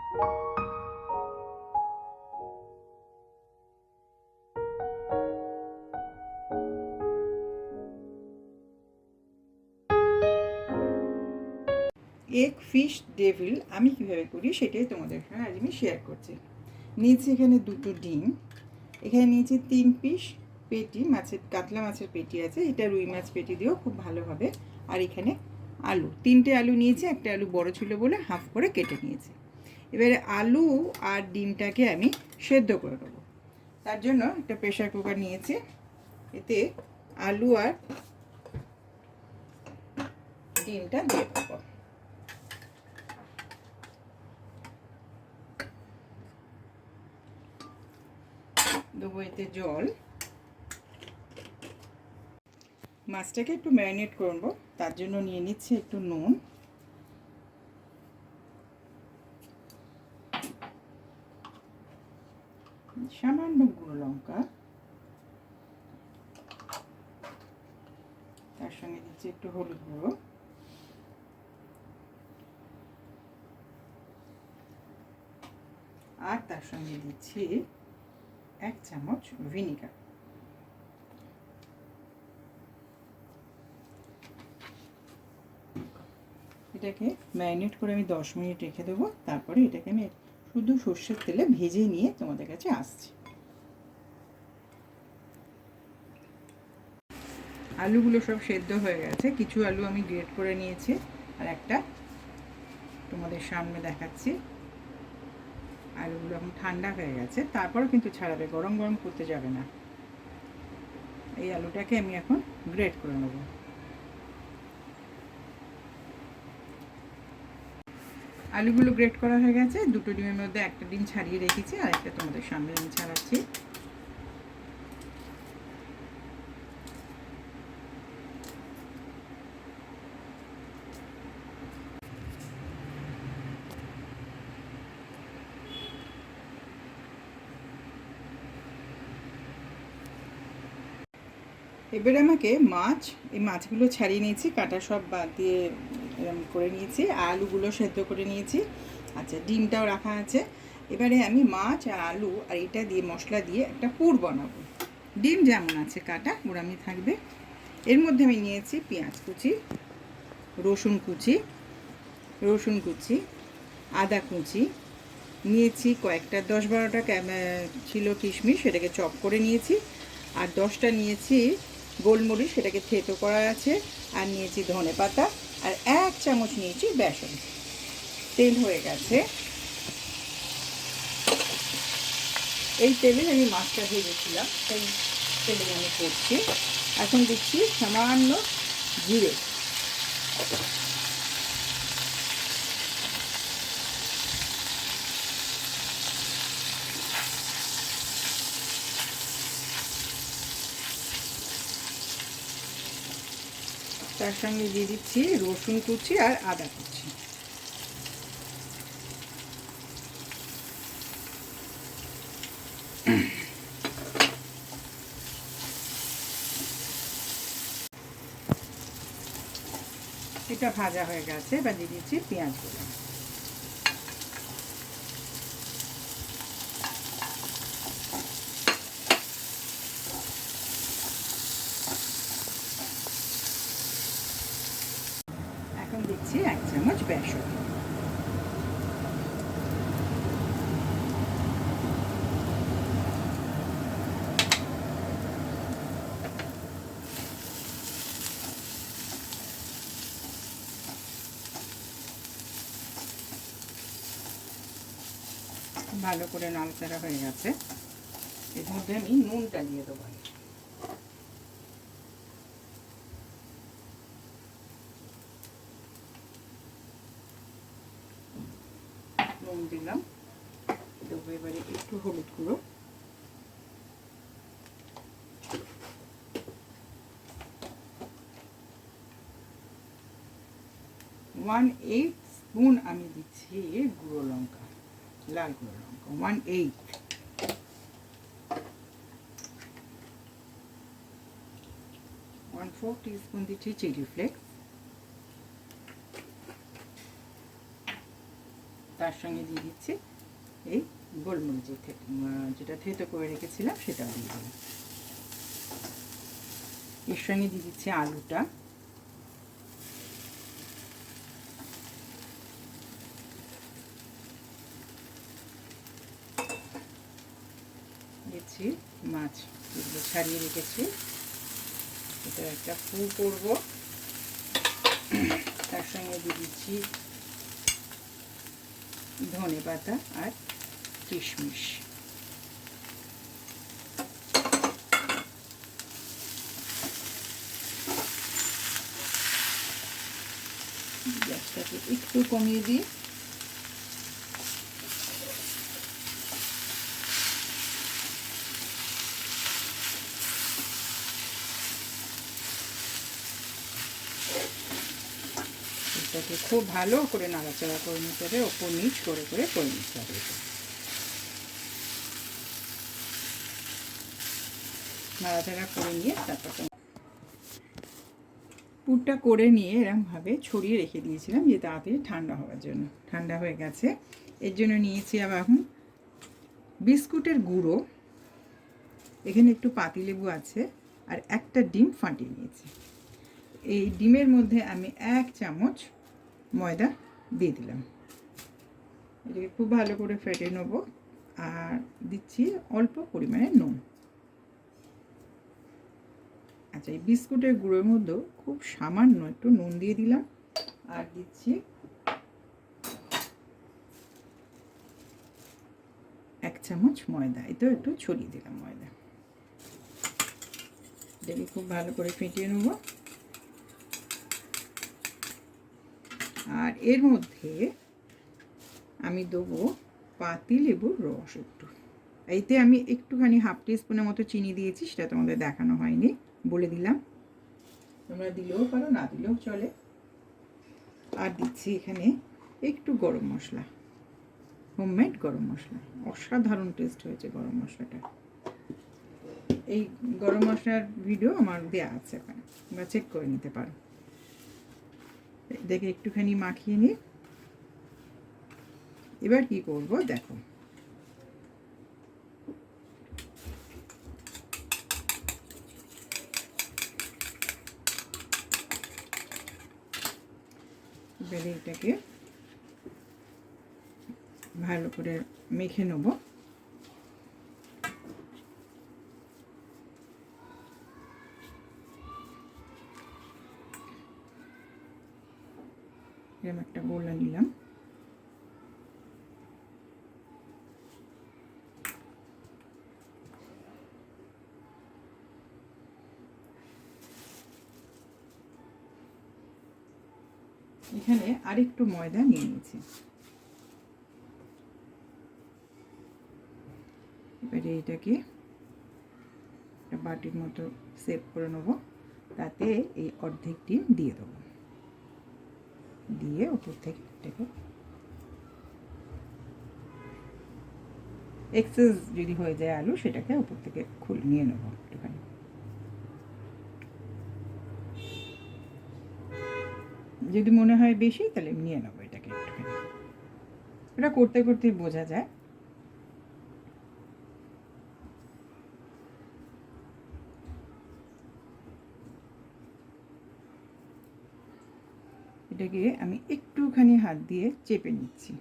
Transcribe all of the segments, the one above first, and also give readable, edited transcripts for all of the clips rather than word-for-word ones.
Egg fish devil আমি কীভাবে করি সেটাই তোমাদের সঙ্গে আজ আমি শেয়ার করছি। নিয়েছি এখানে 2টো ডিম, এখানে নিয়েছি 3 পিস পেটি, মাছের কাতলা মাছের পেটি আছে, এটা রুই মাছ পেটি দিয়েও খুব ভালো হবে। আর এখানে আলু 3টে আলু নিয়েছি, একটা আলু বড় ছিল বলে হাফ করে কেটে নিয়েছি। এবারে আলু আর ডিমটাকে আমি সেদ্ধ করে নেবো। তার জন্য একটা প্রেশার কুকার নিয়েছি, এতে আলু আর ডিমটা দিয়ে দেবো। দেবো এতে জল। মাছটাকে একটু ম্যারিনেট করব, তার জন্য নিয়ে নিচ্ছি একটু নুন, সামান্য গুঁড়ো লঙ্কা, তার সঙ্গে দিচ্ছি একটু হলুদ গুঁড়ো, আর তার সঙ্গে দিচ্ছি 1 চামচ ভিনিগার। এটাকে ম্যারিনেট করে আমি 10 মিনিট রেখে দেবো। তারপরে এটাকে আমি শুধু সর্ষের তেলে ভেজে নিয়ে তোমাদের কাছে আসছি। আলুগুলো সব সেদ্ধ হয়ে গেছে, কিছু আলু আমি গ্রেট করে নিয়েছি আর একটা তোমাদের সামনে দেখাচ্ছি। আলুগুলো এখন ঠান্ডা হয়ে গেছে, তারপরও কিন্তু ছাড়াবে, গরম গরম করতে যাবে না। এই আলুটাকে আমি এখন গ্রেট করে নেব। আলুগুলো গ্রেট করা হয়ে গেছে, 2টো ডিমের মধ্যে একটা ডিম ছাড়িয়ে রেখেছি আর একটা তোমাদের সামনে আমি ছাড়াচ্ছি। এবারে আমাকে এই মাছগুলো ছাড়িয়ে নিয়েছি, কাটা সব বাদ দিয়ে এরকম করে নিয়েছি, আলুগুলো সেদ্ধ করে নিয়েছি। আচ্ছা, ডিমটাও রাখা আছে। এবারে আমি মাছ আর আলু আর এটা দিয়ে মশলা দিয়ে একটা পুর বানাবো। ডিম যেমন আছে কাটা ওরমই থাকবে। এর মধ্যে আমি নিয়েছি পেঁয়াজ কুচি, রসুন কুচি, আদা কুচি নিয়েছি, কয়েকটা 10-12টা ছিল কিশমিশ, সেটাকে চপ করে নিয়েছি, আর 10টা নিয়েছি গোলমরিচ, সেটাকে থেতো করা আছে, আর নিয়েছি ধনেপাতা, আর 1 চামচ নিয়েছি বেসন। তেল হয়ে গেছে, এই তেলে আমি মাছটা ভেজেছিলাম সেই তেলে আমি করছি। এখন দিচ্ছি সামান্য জিরে, তার সঙ্গে দিয়ে দিচ্ছি রসুন কুচি আর আদা কুচি। এটা ভাজা হয়ে গেছে, এবার দিয়ে দিচ্ছি পেঁয়াজগুলো। এখন দিচ্ছি 1 চামচ বেসন। ভালো করে নাড়াচাড়া হয়ে গেছে, এর মধ্যে আমি নুনটা দিয়ে দেবো। নুন দিলাম, দেবো এবারে একটু হলুদ গুঁড়ো, ওয়ান 1/8 স্পুন আমি দিচ্ছি গুঁড়ো লঙ্কা, লাল গুঁড়ো লঙ্কা 1/8। 1/4 টিস্পুন দিচ্ছি চিলি ফ্লেক্স, তার সঙ্গে দিয়ে দিচ্ছি এই গোলমরিচের যেটা থেতো করে রেখেছিলাম সেটাও দিয়ে দিলাম। এর সঙ্গে দিয়ে দিচ্ছি আলুটা, দিচ্ছি মাছ যেগুলো ছাড়িয়ে রেখেছি, এটা একটা ফু করব। তার সঙ্গে দিয়ে দিচ্ছি ধনে পাতা আর কিশমিশ। গ্যাসটাকে একটু কমিয়ে দিই। এটাকে খুব ভালো করে নাড়াচাড়া করে নিতে হবে, ওপর নিচ করে নিতে হবে। নাড়াচাড়া করে নিয়ে তারপর পুরটা করে নিয়ে এরকমভাবে ছড়িয়ে রেখে দিয়েছিলাম যে তাড়াতাড়ি ঠান্ডা হওয়ার জন্য। ঠান্ডা হয়ে গেছে, এর জন্য নিয়েছি আবার এখন বিস্কুটের গুঁড়ো, এখানে একটু পাতিলেবু আছে আর একটা ডিম ফাটিয়ে নিয়েছি। এই ডিমের মধ্যে আমি 1 চামচ ময়দা দিয়ে দিলাম, এটাকে খুব ভালো করে ফেটে নেব। আর দিচ্ছি অল্প পরিমাণে নুন। আচ্ছা, এই বিস্কুটের গুঁড়োর মধ্যেও খুব সামান্য একটু নুন দিয়ে দিলাম, আর দিচ্ছি 1 চামচ ময়দা, এতেও একটু ছড়িয়ে দিলাম ময়দা। এটাকে খুব ভালো করে ফেটিয়ে নেব। আর এর মধ্যে আমি দেবো পাতিলেবুর রস একটু। এইতে আমি একটুখানি 1/2 টিস্পুনের মতো চিনি দিয়েছি, সেটা তোমাদের দেখানো হয়নি, বলে দিলাম। তোমরা দিলেও পারো, না দিলেও চলে। আর দিচ্ছি এখানে একটু গরম মশলা, হোমমেড গরম মশলা। অসাধারণ টেস্ট হয়েছে গরম মশলাটা। এই গরম মশলার ভিডিও আমার দেওয়া আছে, ওখানে তোমরা চেক করে নিতে পারো। দেখে একটুখানি মাখিয়ে নিই। এবার কি করব দেখো, এবারে এটাকে ভালো করে মেখে নেব। এরকম একটা গোলা নিলাম, এখানে আরেকটু ময়দা নিয়ে নিয়েছি। এবারে এটাকে একটা বাটির মতো সেভ করে নেব, তাতে এই অর্ধেক ডিম দিয়ে দেবো, দিয়ে উপর থেকে এটাকে এক্সেস যদি হয়ে যায় আলু, সেটাকে উপর থেকে খুলে নিয়ে নেবো একটুখানি। যদি মনে হয় বেশি তাহলে নিয়ে নেবো এটাকে একটুখানি। এটা করতে করতে বোঝা যায়। এটাকে আমি একটুখানি হাত দিয়ে চেপে নিচ্ছি।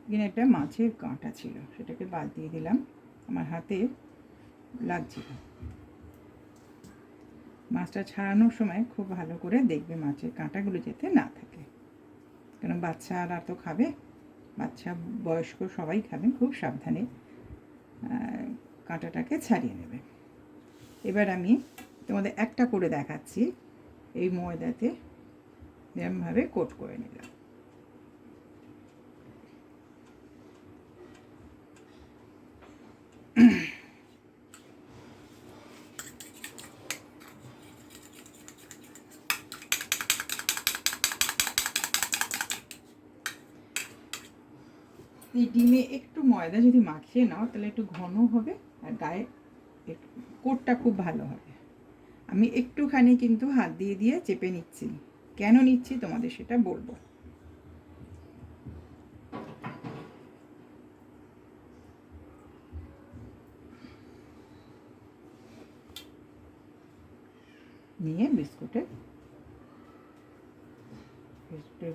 এখানে একটা মাছের কাঁটা ছিল, সেটাকে বাদ দিয়ে দিলাম, আমার হাতে লাগছিল। মাছটা ছাড়ানোর সময় খুব ভালো করে দেখবে মাছের কাঁটাগুলো যাতে না থাকে, কারণ বাচ্চারা তো খাবে, বাচ্চা বয়স্ক সবাই খাবেন, খুব সাবধানে কাঁটাটাকে ছাড়িয়ে নেবে। এবার আমি তোমাদের একটা করে দেখাচ্ছি। এই ময়দাতে এরকমভাবে কোট করে নিলাম। এই ডিমে একটু ময়দা যদি মাখিয়ে নাও তাহলে একটু ঘন হবে, আর গায়ে কোটটা খুব ভালো হবে। আমি একটুখানি কিন্তু হাত দিয়ে দিয়ে চেপে নিচ্ছি, কেন নিচ্ছি তোমাদের সেটা বলবো। নিয়ে বিস্কুটের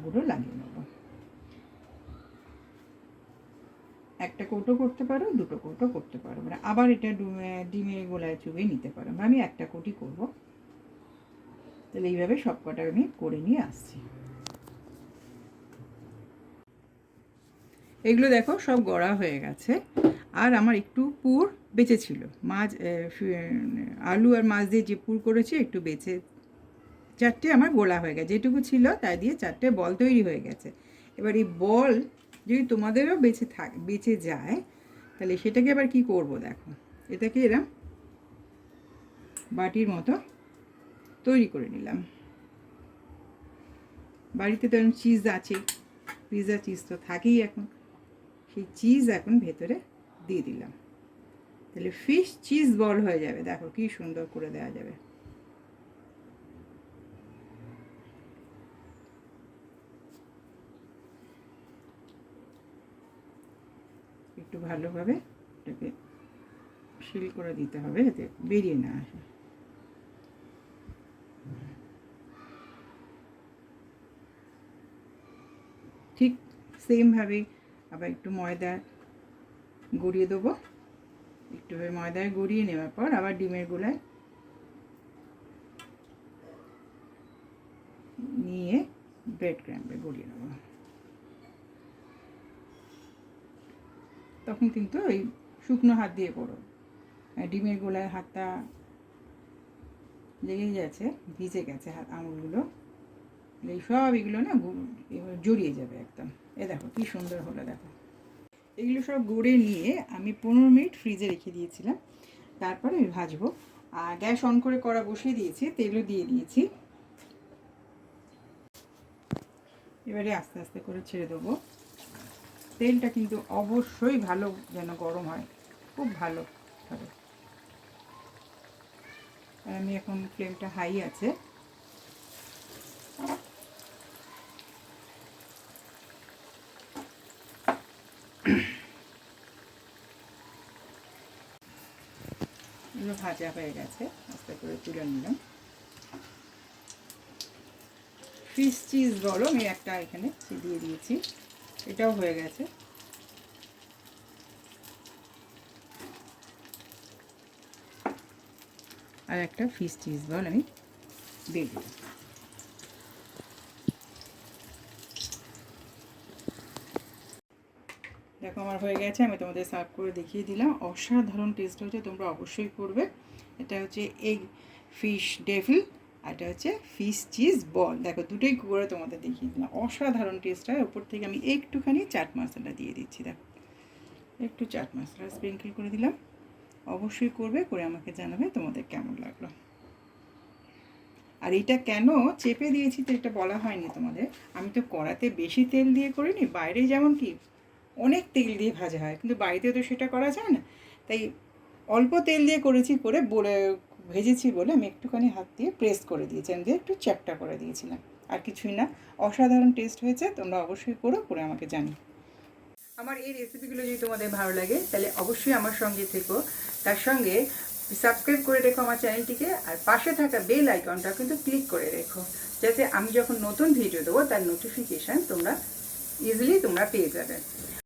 গুঁড়ো লাগিয়ে নেব। একটা কৌটো করতে পারো, দুটো কৌটো করতে পারো, মানে আবার এটা ডিমের গোলায় চুবিয়ে নিতে পারো। আমি একটা কোটি করব। তাহলে এইভাবে সব কটা আমি করে নিয়ে আসছি। এগুলো দেখো সব গড়া হয়ে গেছে। আর আমার একটু পুর বেঁচে ছিল, মাছ আলু আর মাছ দিয়ে যে পুর করেছি একটু বেঁচে, 4টে আমার গোলা হয়ে গেছে। যেটুকু ছিল তাই দিয়ে 4টে বল তৈরি হয়ে গেছে। এবার এই বল যদি তোমাদেরও বেঁচে যায়, তাহলে সেটাকে আবার কি করব দেখো, এটাকে এরম বাটির মতো তৈরি করে নিলাম। বাড়িতে তো এখন চিজ আছে, পিৎজা চিজ তো থাকেই, এখন সেই চিজ এখন ভেতরে দিয়ে দিলাম। তাহলে ফিশ চিজ বল হয়ে যাবে। দেখো কি সুন্দর করে দেওয়া যাবে। একটু ভালোভাবে এটাকে সিল করে দিতে হবে যাতে বেরিয়ে না আসে। ঠিক সেমভাবেই আবার একটু ময়দা গড়িয়ে দেবো। একটু ময়দায় গড়িয়ে নেওয়ার পর আবার ডিমের গোলায় নিয়ে ব্রেড ক্রাম্বে গড়িয়ে নেব। তখন কিন্তু ওই শুকনো হাত দিয়ে করো, ডিমের গোলায় হাতটা লেগে গেছে, ভিজে গেছে হাত আঙুলগুলো, এই সব এগুলো না এবার জড়িয়ে যাবে একদম। এ দেখো কি সুন্দর হলো। দেখো এগুলো সব গড়ে নিয়ে আমি 15 মিনিট ফ্রিজে রেখে দিয়েছিলাম। তারপরে আমি ভাজবো। আর গ্যাস অন করে কড়া বসিয়ে দিয়েছি, তেলও দিয়ে দিয়েছি। এবারে আস্তে আস্তে করে ছেড়ে দেবো। তেলটা কিন্তু অবশ্যই ভালো যেন গরম হয়, খুব ভালো হবে। আর আমি এখন ফ্লেমটা হাই আছে। এগুলো ভাজা হয়ে গেছে, আস্তে করে তুলে নিলাম। ফিশ চিজ বলো আমি একটা এখানে দিয়ে দিয়েছি, এটাও হয়ে গেছে। আর একটা ফিশ চিজ বল আমি দিয়ে দিলাম। দেখো আমার হয়ে গেছে, আমি তোমাদের সার্ভ করে দেখিয়ে দিলাম। অসাধারণ টেস্ট হয়েছে, তোমরা অবশ্যই করবে। এটা হচ্ছে এগ ফিশ ডেভিল, আর এটা হচ্ছে ফিশ চিজ বল। দেখো দুটোই করে তোমাদের দেখিয়ে দিলাম, অসাধারণ টেস্ট হয়। ওপর থেকে আমি একটুখানি চাট মশলা দিয়ে দিচ্ছি। দেখো একটু চাট মশলা স্প্রিঙ্কেল করে দিলাম। অবশ্যই করবে, করে আমাকে জানাবে তোমাদের কেমন লাগলো। আর এটা কেন চেপে দিয়েছি তো এটা বলা হয়নি তোমাদের। আমি তো কড়াতে বেশি তেল দিয়ে করিনি, বাইরে যেমন কি অনেক তেল দিয়ে ভাজা হয়, কিন্তু বাড়িতে তো সেটা করা যায় না। তাই অল্প তেল দিয়ে করেছি, করে ভেজেছি বলে আমি একটুখানি হাত দিয়ে প্রেস করে দিয়েছিলাম, দিয়ে একটু চ্যাপটা করে দিয়েছিলাম, আর কিছুই না। অসাধারণ টেস্ট হয়েছে, তোমরা অবশ্যই করে আমাকে জানিও। আমার এই রেসিপিগুলো যদি তোমাদের ভালো লাগে তাহলে অবশ্যই আমার সঙ্গে থেকো। তার সঙ্গে সাবস্ক্রাইব করে রেখো আমার চ্যানেলটিকে, আর পাশে থাকা বেল আইকনটা কিন্তু ক্লিক করে রেখো, যাতে আমি যখন নতুন ভিডিও দেবো তার নোটিফিকেশান তোমরা ইজিলি পেয়ে যাবে।